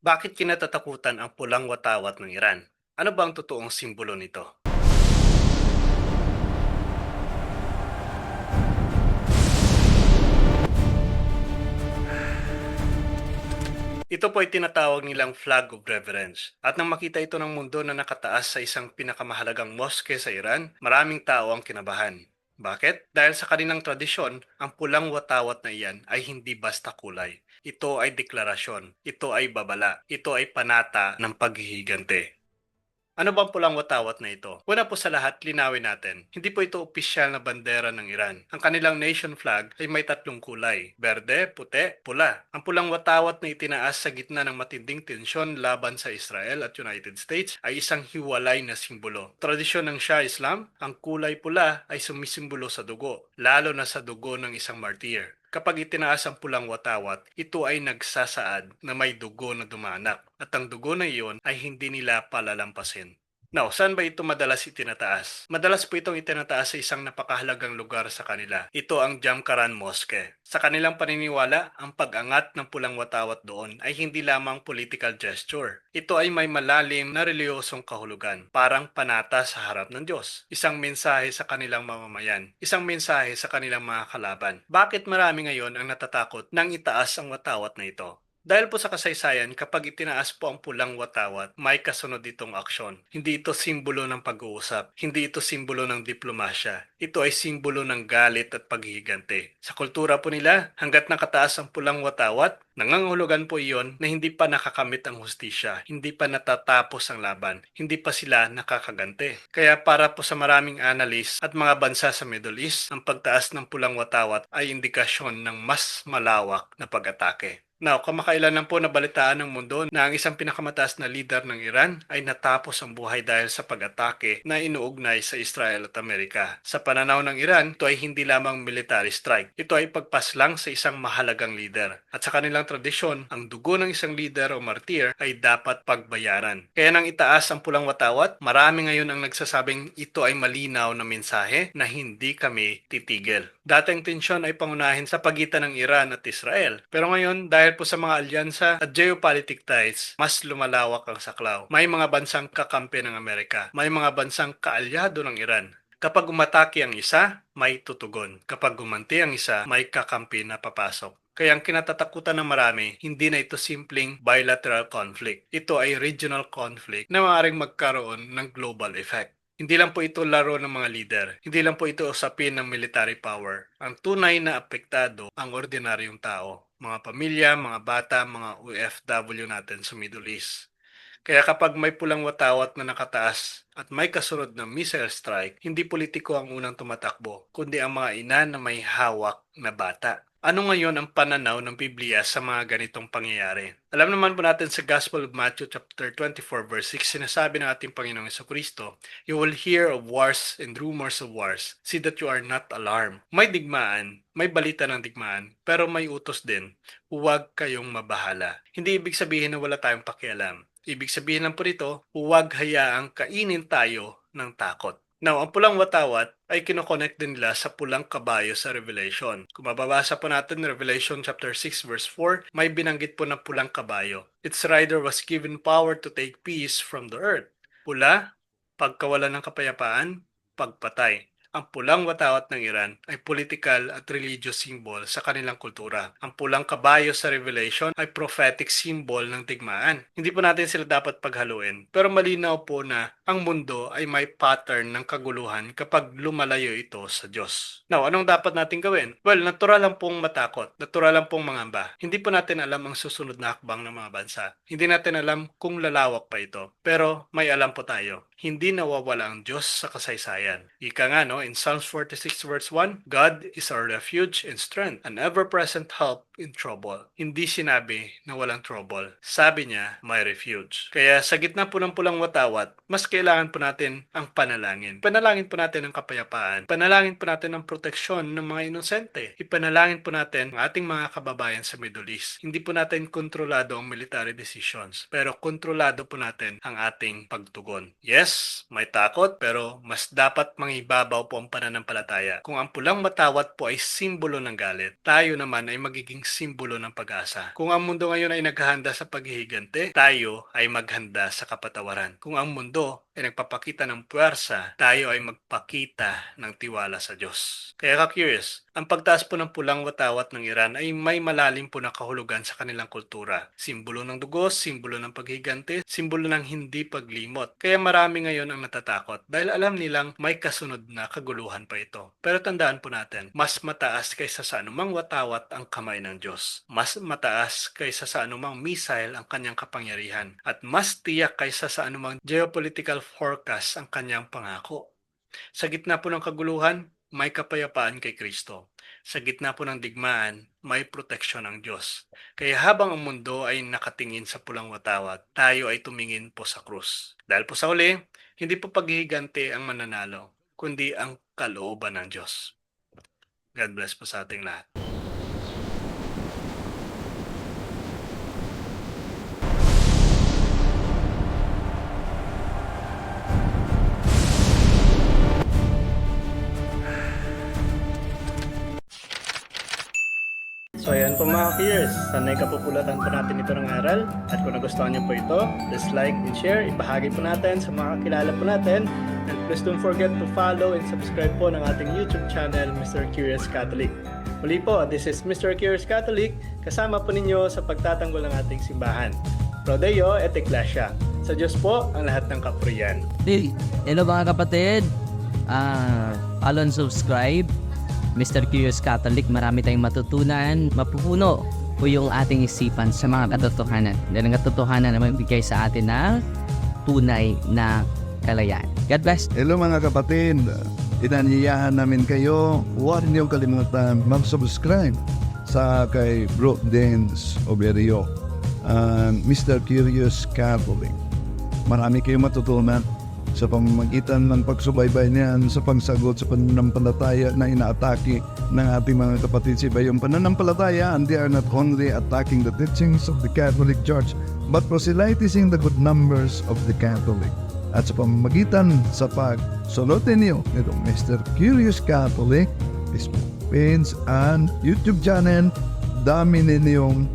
Bakit kinatatakutan ang pulang watawat ng Iran? Ano ba ang totoong simbolo nito? Ito po ay tinatawag nilang flag of reverence. At nang makita ito ng mundo na nakataas sa isang pinakamahalagang moske sa Iran, maraming tao ang kinabahan. Bakit? Dahil sa kanilang tradisyon, ang pulang watawat na iyan ay hindi basta kulay. Ito ay deklarasyon, ito ay babala, ito ay panata ng paghihigante. Ano bang pulang watawat na ito? Una po sa lahat, linawin natin. Hindi po ito opisyal na bandera ng Iran. Ang kanilang nation flag ay may tatlong kulay. Berde, puti, pula. Ang pulang watawat na itinaas sa gitna ng matinding tensyon laban sa Israel at United States ay isang hiwalay na simbolo. Tradisyon ng Shah Islam, ang kulay pula ay sumisimbolo sa dugo, lalo na sa dugo ng isang martir. Kapag itinaas ang pulang watawat, ito ay nagsasaad na may dugo na dumanak at ang dugo na iyon ay hindi nila palalampasin. Now, saan ba ito madalas itinataas? Madalas po itong itinataas sa isang napakahalagang lugar sa kanila. Ito ang Jamkaran Mosque. Sa kanilang paniniwala, ang pag-angat ng pulang watawat doon ay hindi lamang political gesture. Ito ay may malalim na reliyosong kahulugan, parang panata sa harap ng Diyos. Isang mensahe sa kanilang mamamayan, isang mensahe sa kanilang mga kalaban. Bakit marami ngayon ang natatakot nang itaas ang watawat na ito? Dahil po sa kasaysayan, kapag itinaas po ang pulang watawat, may kasunod itong aksyon. Hindi ito simbolo ng pag-uusap. Hindi ito simbolo ng diplomasya. Ito ay simbolo ng galit at paghihigante. Sa kultura po nila, hanggat nakataas ang pulang watawat, nangangahulugan po iyon na hindi pa nakakamit ang hustisya, hindi pa natatapos ang laban, hindi pa sila nakakagante. Kaya para po sa maraming analyst at mga bansa sa Middle East, ang pagtaas ng pulang watawat ay indikasyon ng mas malawak na pag-atake. Now, kamakailan lang po nabalitaan ng mundo na ang isang pinakamataas na leader ng Iran ay natapos ang buhay dahil sa pag-atake na inuugnay sa Israel at Amerika. Sa pananaw ng Iran, ito ay hindi lamang military strike. Ito ay pagpaslang sa isang mahalagang leader. At sa kanilang tradisyon, ang dugo ng isang leader o martir ay dapat pagbayaran. Kaya nang itaas ang pulang watawat, marami ngayon ang nagsasabing ito ay malinaw na mensahe na hindi kami titigil. Dati ang tensyon ay pangunahin sa pagitan ng Iran at Israel. Pero ngayon, dahil po sa mga alyansa at geopolitical ties, mas lumalawak ang saklaw. May mga bansang kakampi ng Amerika. May mga bansang kaalyado ng Iran. Kapag umatake ang isa, may tutugon. Kapag gumanti ang isa, may kakampi na papasok. Kaya ang kinatatakutan ng marami, hindi na ito simpleng bilateral conflict. Ito ay regional conflict na maaaring magkaroon ng global effect. Hindi lang po ito laro ng mga leader. Hindi lang po ito usapin ng military power. Ang tunay na apektado ang ordinaryong tao. Mga pamilya, mga bata, mga OFW natin sa Middle East. Kaya kapag may pulang watawat na nakataas at may kasunod na missile strike, hindi politiko ang unang tumatakbo, kundi ang mga ina na may hawak na bata. Ano ngayon ang pananaw ng Biblia sa mga ganitong pangyayari? Alam naman po natin sa Gospel of Matthew chapter 24 verse 6, sinasabi ng ating Panginoong Jesucristo, "You will hear of wars and rumors of wars. See that you are not alarmed." May digmaan, may balita ng digmaan, pero may utos din. Huwag kayong mabahala. Hindi ibig sabihin na wala tayong pakialam. Ibig sabihin lang po nito, huwag hayaang kainin tayo ng takot. Now, ang pulang watawat ay kinoconnect din nila sa pulang kabayo sa Revelation. Kung mababasa po natin Revelation chapter 6 verse 4, may binanggit po na pulang kabayo. Its rider was given power to take peace from the earth. Pula, pagkawalan ng kapayapaan, pagpatay. Ang pulang watawat ng Iran ay political at religious symbol sa kanilang kultura. Ang pulang kabayo sa Revelation ay prophetic symbol ng digmaan. Hindi po natin sila dapat paghaluin, pero malinaw po na ang mundo ay may pattern ng kaguluhan kapag lumalayo ito sa Diyos. Now, anong dapat natin gawin? Well, natural lang pong matakot, natural lang pong mangamba. Hindi po natin alam ang susunod na hakbang ng mga bansa. Hindi natin alam kung lalawak pa ito, pero may alam po tayo. Hindi nawawala ang Diyos sa kasaysayan. Ika nga no, in Psalms 46 verse 1, God is our refuge and strength, an ever-present help in trouble. Hindi sinabi na walang trouble. Sabi niya, may refuge. Kaya sa gitna po ng pulang watawat, mas kailangan po natin ang panalangin. Panalangin po natin ang kapayapaan. Panalangin po natin ang proteksyon ng mga inosente. Ipanalangin po natin ang ating mga kababayan sa Middle East. Hindi po natin kontrolado ang military decisions, pero kontrolado po natin ang ating pagtugon. Yes, may takot, pero mas dapat mangibabaw po ang pananampalataya. Kung ang pulang watawat po ay simbolo ng galit, tayo naman ay magiging simbolo ng pag-asa. Kung ang mundo ngayon ay naghahanda sa paghihigante, tayo ay maghanda sa kapatawaran. Kung ang mundo ay nagpapakita ng puwersa, tayo ay magpakita ng tiwala sa Diyos. Kaya ka-curious, ang pagtaas po ng pulang watawat ng Iran ay may malalim po na kahulugan sa kanilang kultura. Simbolo ng dugos, simbolo ng paghigante, simbolo ng hindi paglimot. Kaya marami ngayon ang natatakot dahil alam nilang may kasunod na kaguluhan pa ito. Pero tandaan po natin, mas mataas kaysa sa anumang watawat ang kamay ng Diyos. Mas mataas kaysa sa anumang missile ang kanyang kapangyarihan. At mas tiyak kaysa sa anumang geopolitical forecast ang kanyang pangako. Sa gitna po ng kaguluhan, may kapayapaan kay Kristo. Sa gitna po ng digmaan, may proteksyon ng Diyos. Kaya habang ang mundo ay nakatingin sa pulang watawat, tayo ay tumingin po sa krus. Dahil po sa huli, hindi po paghihigante ang mananalo, kundi ang kalooban ng Diyos. God bless po sa ating lahat. So ayan po mga peers, sanay kapupulatan po natin ito ng aral. At kung nagustuhan niyo po ito, please like and share, ibahagi po natin sa mga kakilala po natin. And please don't forget to follow and subscribe po ng ating YouTube channel, Mr. Curious Catholic. Muli po, this is Mr. Curious Catholic, kasama po ninyo sa pagtatanggol ng ating simbahan. Pro Deo et Ecclesia. Sa Diyos po ang lahat ng kapurian. Hello mga kapatid, follow and subscribe Mr. Curious Catholic. Marami tayong matutunan, mapupuno po yung ating isipan sa mga katotohanan. Dahil ang katotohanan na magbigay sa atin ng tunay na kalayaan. God bless. Hello mga kapatid, inanyayahan namin kayo, huwag niyong kalimutan mag-subscribe sa kay Bro Dance Oberio, Mr. Curious Catholic. Marami kayong matutunan sa pamamagitan ng pagsubaybay niyan sa pagsagot sa pananampalataya na inaatake ng ating mga kapatid sa iba. Yung pananampalataya, and they are not only attacking the teachings of the Catholic Church, but proselytizing the good numbers of the Catholic. At sa pamamagitan sa pagsunutin niyo nitong Mr. Curious Catholic, Facebook page and YouTube channel, dami ninyong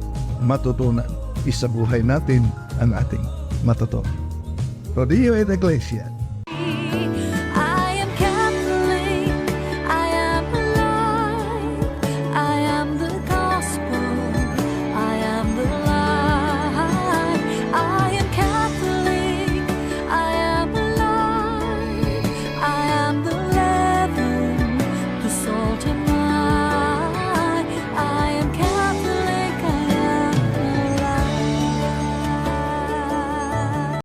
matutunan. Isabuhay natin ang ating matutunan. Pro Deo et Ecclesia.